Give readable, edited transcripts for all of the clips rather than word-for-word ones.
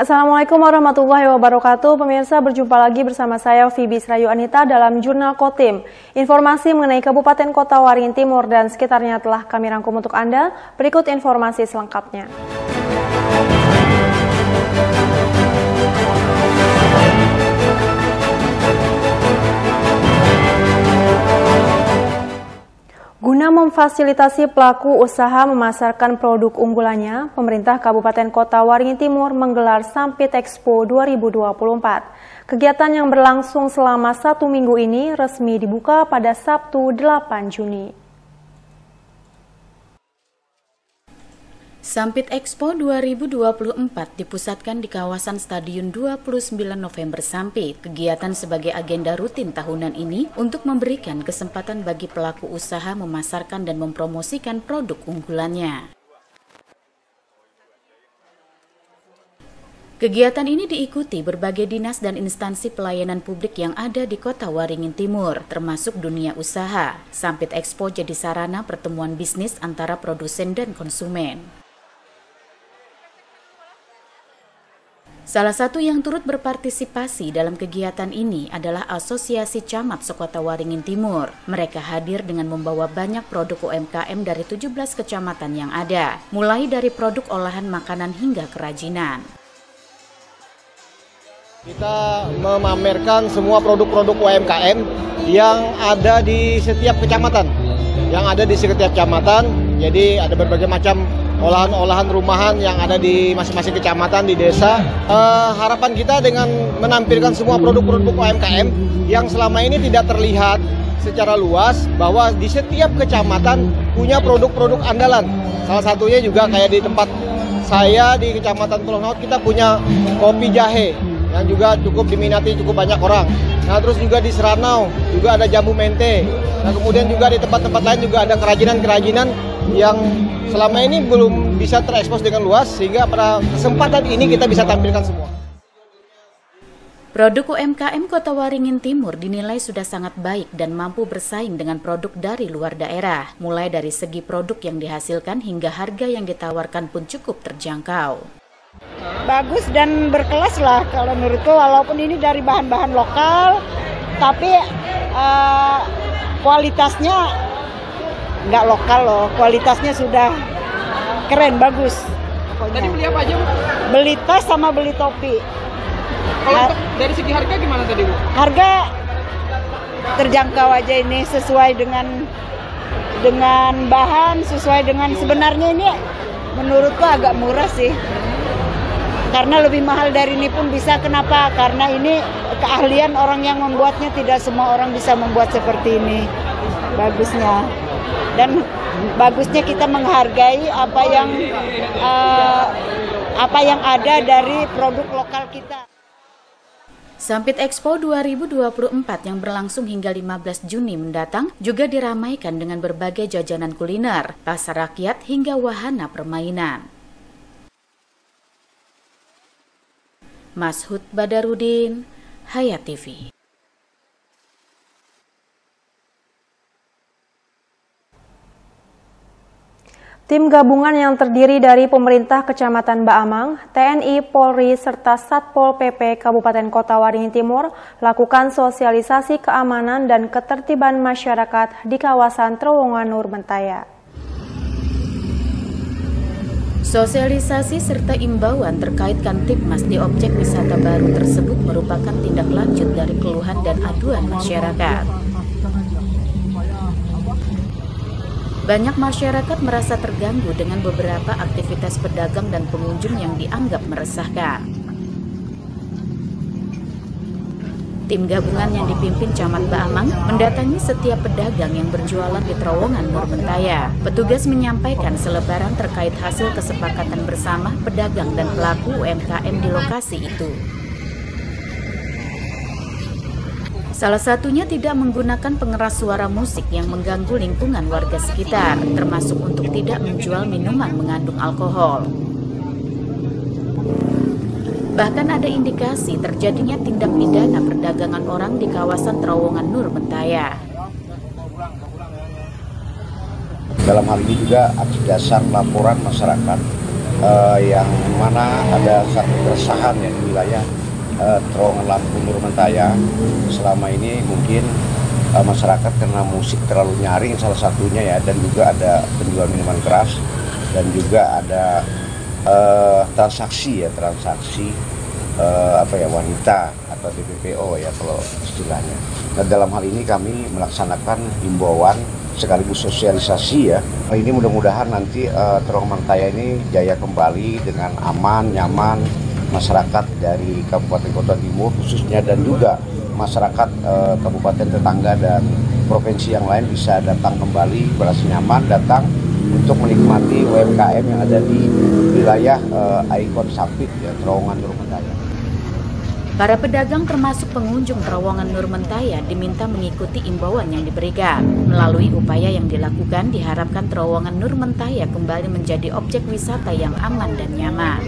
Assalamualaikum warahmatullahi wabarakatuh. Pemirsa, berjumpa lagi bersama saya Fibi Srayu Anita dalam Jurnal Kotim. Informasi mengenai Kabupaten Kota Waringin Timur dan sekitarnya telah kami rangkum untuk Anda. Berikut informasi selengkapnya. Guna memfasilitasi pelaku usaha memasarkan produk unggulannya, pemerintah Kabupaten Kota Waringin Timur menggelar Sampit Expo 2024. Kegiatan yang berlangsung selama 1 minggu ini resmi dibuka pada Sabtu 8 Juni. Sampit Expo 2024 dipusatkan di kawasan Stadion 29 November Sampit. Kegiatan sebagai agenda rutin tahunan ini untuk memberikan kesempatan bagi pelaku usaha memasarkan dan mempromosikan produk unggulannya. Kegiatan ini diikuti berbagai dinas dan instansi pelayanan publik yang ada di Kota Waringin Timur, termasuk dunia usaha. Sampit Expo jadi sarana pertemuan bisnis antara produsen dan konsumen. Salah satu yang turut berpartisipasi dalam kegiatan ini adalah Asosiasi Camat Sekota Waringin Timur. Mereka hadir dengan membawa banyak produk UMKM dari 17 kecamatan yang ada, mulai dari produk olahan makanan hingga kerajinan. Kita memamerkan semua produk-produk UMKM yang ada di setiap kecamatan. Jadi ada berbagai macam olahan-olahan rumahan yang ada di masing-masing kecamatan, di desa. Harapan kita dengan menampilkan semua produk-produk UMKM yang selama ini tidak terlihat secara luas, bahwa di setiap kecamatan punya produk-produk andalan. Salah satunya juga kayak di tempat saya di Kecamatan Pulau Naut, kita punya kopi jahe yang juga cukup diminati cukup banyak orang. Nah, terus juga di Seranau juga ada jambu mente. Nah, kemudian juga di tempat-tempat lain juga ada kerajinan-kerajinan yang selama ini belum bisa terekspos dengan luas, sehingga pada kesempatan ini kita bisa tampilkan semua. Produk UMKM Kota Waringin Timur dinilai sudah sangat baik dan mampu bersaing dengan produk dari luar daerah. Mulai dari segi produk yang dihasilkan hingga harga yang ditawarkan pun cukup terjangkau. Bagus dan berkelas lah kalau menurutku, walaupun ini dari bahan-bahan lokal, tapi kualitasnya nggak lokal loh, kualitasnya sudah keren, bagus. Pokoknya. Tadi beli apa aja, Bu? Beli tas sama beli topi. Kalau dari segi harga gimana tadi, Bu? Harga terjangkau aja, ini sesuai dengan bahan, sesuai dengan, sebenarnya ini menurutku agak murah sih. Karena lebih mahal dari ini pun bisa. Kenapa? Karena ini keahlian orang yang membuatnya, tidak semua orang bisa membuat seperti ini. Bagusnya. Dan bagusnya kita menghargai apa yang ada dari produk lokal kita. Sampit Expo 2024 yang berlangsung hingga 15 Juni mendatang juga diramaikan dengan berbagai jajanan kuliner, pasar rakyat hingga wahana permainan. Mashud Badarudin, Hayat TV. Tim gabungan yang terdiri dari pemerintah Kecamatan Baamang, TNI, Polri, serta Satpol PP Kabupaten Kota Waringin Timur lakukan sosialisasi keamanan dan ketertiban masyarakat di kawasan Terowongan Nur Mentaya. Sosialisasi serta imbauan terkait Kamtibmas di objek wisata baru tersebut merupakan tindak lanjut dari keluhan dan aduan masyarakat. Banyak masyarakat merasa terganggu dengan beberapa aktivitas pedagang dan pengunjung yang dianggap meresahkan. Tim gabungan yang dipimpin Camat Baamang mendatangi setiap pedagang yang berjualan di Terowongan Nur Mentaya. Petugas menyampaikan selebaran terkait hasil kesepakatan bersama pedagang dan pelaku UMKM di lokasi itu. Salah satunya tidak menggunakan pengeras suara musik yang mengganggu lingkungan warga sekitar, termasuk untuk tidak menjual minuman mengandung alkohol. Bahkan ada indikasi terjadinya tindak pidana perdagangan orang di kawasan Terowongan Nur Mentaya. Dalam hal ini juga atas dasar laporan masyarakat yang mana ada satu keresahan ya di wilayah terowongan Lampu Nurmentaya. Selama ini mungkin masyarakat karena musik terlalu nyaring salah satunya ya, dan juga ada penjual minuman keras dan juga ada transaksi wanita atau DPPO ya kalau istilahnya. Nah, dalam hal ini kami melaksanakan himbauan sekaligus sosialisasi ya. Ini mudah-mudahan nanti terowongan Nurmentaya ini jaya kembali dengan aman, nyaman, masyarakat dari Kabupaten Kota Timur khususnya dan juga masyarakat kabupaten tetangga dan provinsi yang lain bisa datang kembali, berasa nyaman datang untuk menikmati UMKM yang ada di wilayah ikon Sampit ya, terowongan Nurmentaya. Para pedagang termasuk pengunjung terowongan Nurmentaya diminta mengikuti imbauan yang diberikan. Melalui upaya yang dilakukan, diharapkan terowongan Nurmentaya kembali menjadi objek wisata yang aman dan nyaman.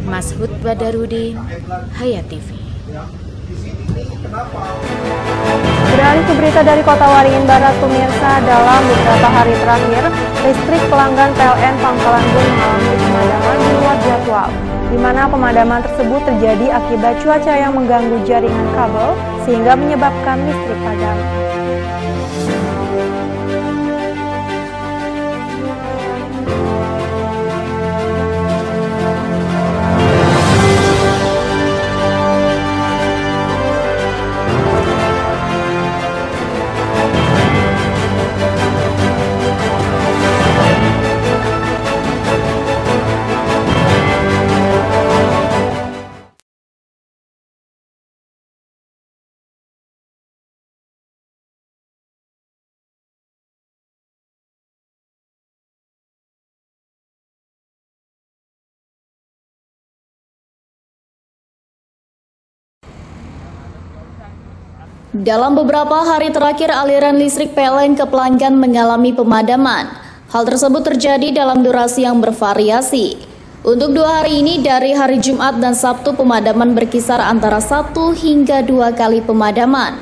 Mashud Badarudin, Hayat TV. Beralih ke berita dari Kota Waringin Barat, pemirsa, dalam beberapa hari terakhir, listrik pelanggan PLN Pangkalan Bun mengalami pemadaman di luar jadwal, di mana pemadaman tersebut terjadi akibat cuaca yang mengganggu jaringan kabel sehingga menyebabkan listrik padam. Dalam beberapa hari terakhir, aliran listrik PLN ke pelanggan mengalami pemadaman. Hal tersebut terjadi dalam durasi yang bervariasi. Untuk 2 hari ini, dari hari Jumat dan Sabtu, pemadaman berkisar antara 1 hingga 2 kali pemadaman.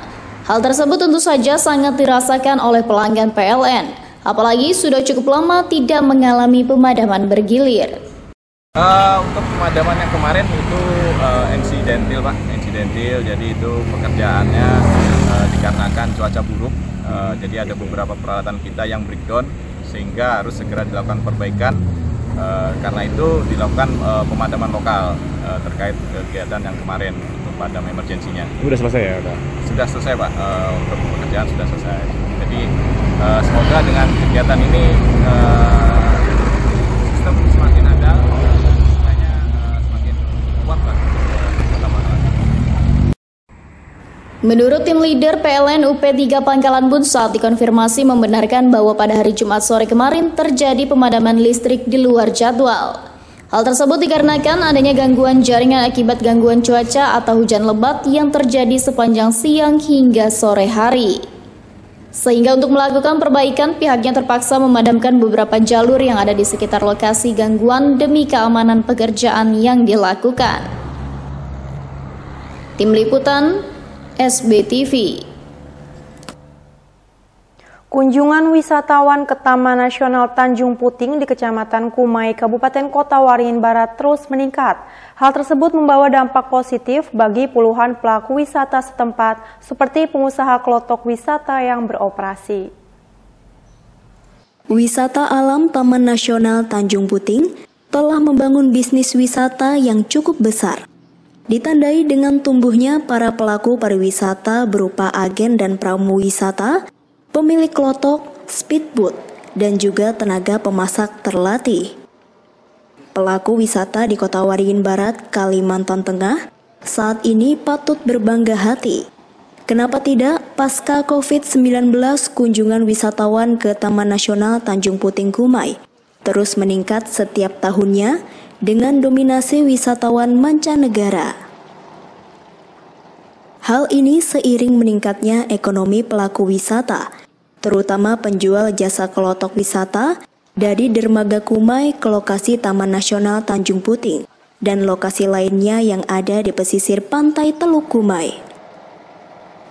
Hal tersebut tentu saja sangat dirasakan oleh pelanggan PLN, apalagi sudah cukup lama tidak mengalami pemadaman bergilir. Untuk pemadaman yang kemarin itu insidentil Pak, jadi itu pekerjaannya dikarenakan cuaca buruk, jadi ada beberapa peralatan kita yang breakdown sehingga harus segera dilakukan perbaikan, karena itu dilakukan pemadaman lokal terkait kegiatan yang kemarin untuk padam emergensinya. Sudah selesai ya? Sudah selesai Pak, untuk pekerjaan sudah selesai, jadi semoga dengan kegiatan ini sistem semakin andal. Menurut tim leader PLN UP3 Pangkalan Bun, saat dikonfirmasi membenarkan bahwa pada hari Jumat sore kemarin terjadi pemadaman listrik di luar jadwal. Hal tersebut dikarenakan adanya gangguan jaringan akibat gangguan cuaca atau hujan lebat yang terjadi sepanjang siang hingga sore hari. Sehingga untuk melakukan perbaikan, pihaknya terpaksa memadamkan beberapa jalur yang ada di sekitar lokasi gangguan demi keamanan pekerjaan yang dilakukan. Tim Liputan SBTV. Kunjungan wisatawan ke Taman Nasional Tanjung Puting di Kecamatan Kumai, Kabupaten Kota Waringin Barat terus meningkat. Hal tersebut membawa dampak positif bagi puluhan pelaku wisata setempat, seperti pengusaha kelotok wisata yang beroperasi. Wisata alam Taman Nasional Tanjung Puting telah membangun bisnis wisata yang cukup besar. Ditandai dengan tumbuhnya para pelaku pariwisata berupa agen dan pramu wisata, pemilik klotok, speedboat, dan juga tenaga pemasak terlatih. Pelaku wisata di Kota Waringin Barat, Kalimantan Tengah, saat ini patut berbangga hati. Kenapa tidak, pasca COVID-19, kunjungan wisatawan ke Taman Nasional Tanjung Puting Kumai terus meningkat setiap tahunnya dengan dominasi wisatawan mancanegara. Hal ini seiring meningkatnya ekonomi pelaku wisata, terutama penjual jasa kelotok wisata dari dermaga Kumai ke lokasi Taman Nasional Tanjung Puting dan lokasi lainnya yang ada di pesisir pantai Teluk Kumai.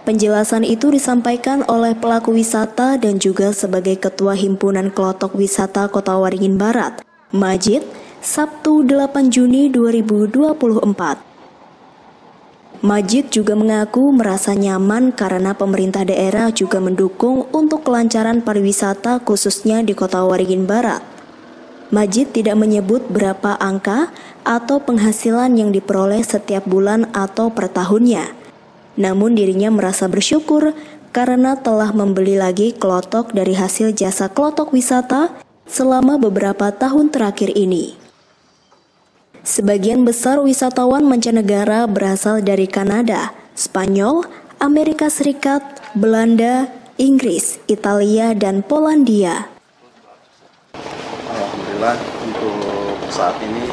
Penjelasan itu disampaikan oleh pelaku wisata dan juga sebagai Ketua Himpunan Klotok Wisata Kota Waringin Barat, Majid, Sabtu 8 Juni 2024. Majid juga mengaku merasa nyaman karena pemerintah daerah juga mendukung untuk kelancaran pariwisata khususnya di Kota Waringin Barat. Majid tidak menyebut berapa angka atau penghasilan yang diperoleh setiap bulan atau per tahunnya. Namun dirinya merasa bersyukur karena telah membeli lagi klotok dari hasil jasa klotok wisata selama beberapa tahun terakhir ini. Sebagian besar wisatawan mancanegara berasal dari Kanada, Spanyol, Amerika Serikat, Belanda, Inggris, Italia, dan Polandia. Alhamdulillah untuk saat ini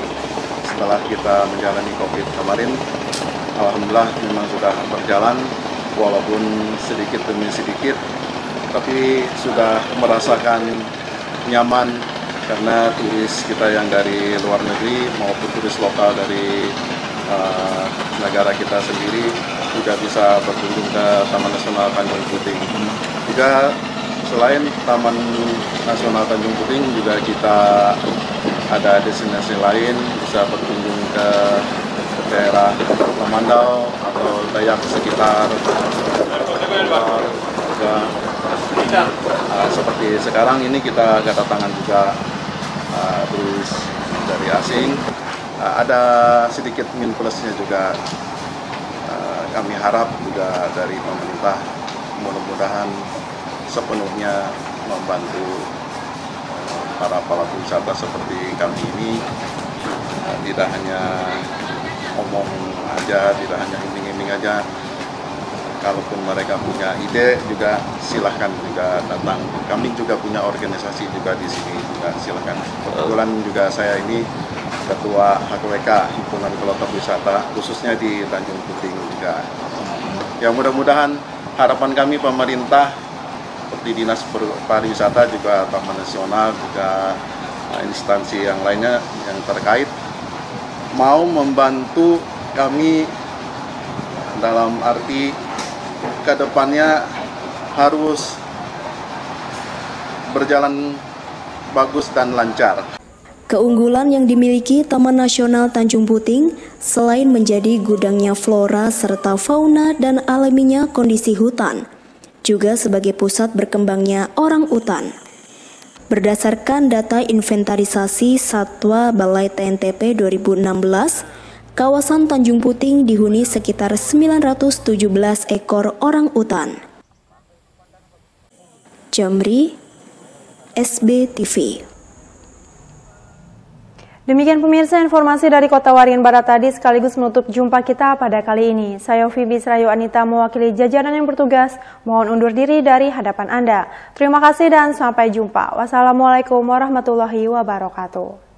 setelah kita menjalani COVID kemarin, alhamdulillah memang sudah berjalan walaupun sedikit demi sedikit, tapi sudah merasakan nyaman karena turis kita yang dari luar negeri maupun turis lokal dari negara kita sendiri juga bisa berkunjung ke Taman Nasional Tanjung Puting. Juga selain Taman Nasional Tanjung Puting juga kita ada destinasi lain, bisa berkunjung ke daerah Lamandau atau Dayak sekitar juga seperti sekarang ini kita kedatangan juga turis dari asing. Ada sedikit min plusnya juga, kami harap juga dari pemerintah mudah-mudahan sepenuhnya membantu para pelaku wisata seperti kami ini, tidak hanya omong aja, tidak hanya iming-iming aja. Kalaupun mereka punya ide juga silahkan juga datang. Kami juga punya organisasi juga di sini juga silahkan. Kebetulan juga saya ini Ketua HKWK Himpunan Klotok Wisata khususnya di Tanjung Puting juga. Ya mudah-mudahan harapan kami pemerintah seperti Dinas Pariwisata juga Taman Nasional juga instansi yang lainnya yang terkait mau membantu kami dalam arti kedepannya harus berjalan bagus dan lancar. Keunggulan yang dimiliki Taman Nasional Tanjung Puting selain menjadi gudangnya flora serta fauna dan alaminya kondisi hutan, juga sebagai pusat berkembangnya orang-utan. Berdasarkan data inventarisasi Satwa Balai TNTP 2016, kawasan Tanjung Puting dihuni sekitar 917 ekor orang-utan. Jamri, SBTV. Demikian pemirsa informasi dari Kota Waringin Barat tadi sekaligus menutup jumpa kita pada kali ini. Saya Vivi Srayu Anita mewakili jajaran yang bertugas, mohon undur diri dari hadapan Anda. Terima kasih dan sampai jumpa. Wassalamualaikum warahmatullahi wabarakatuh.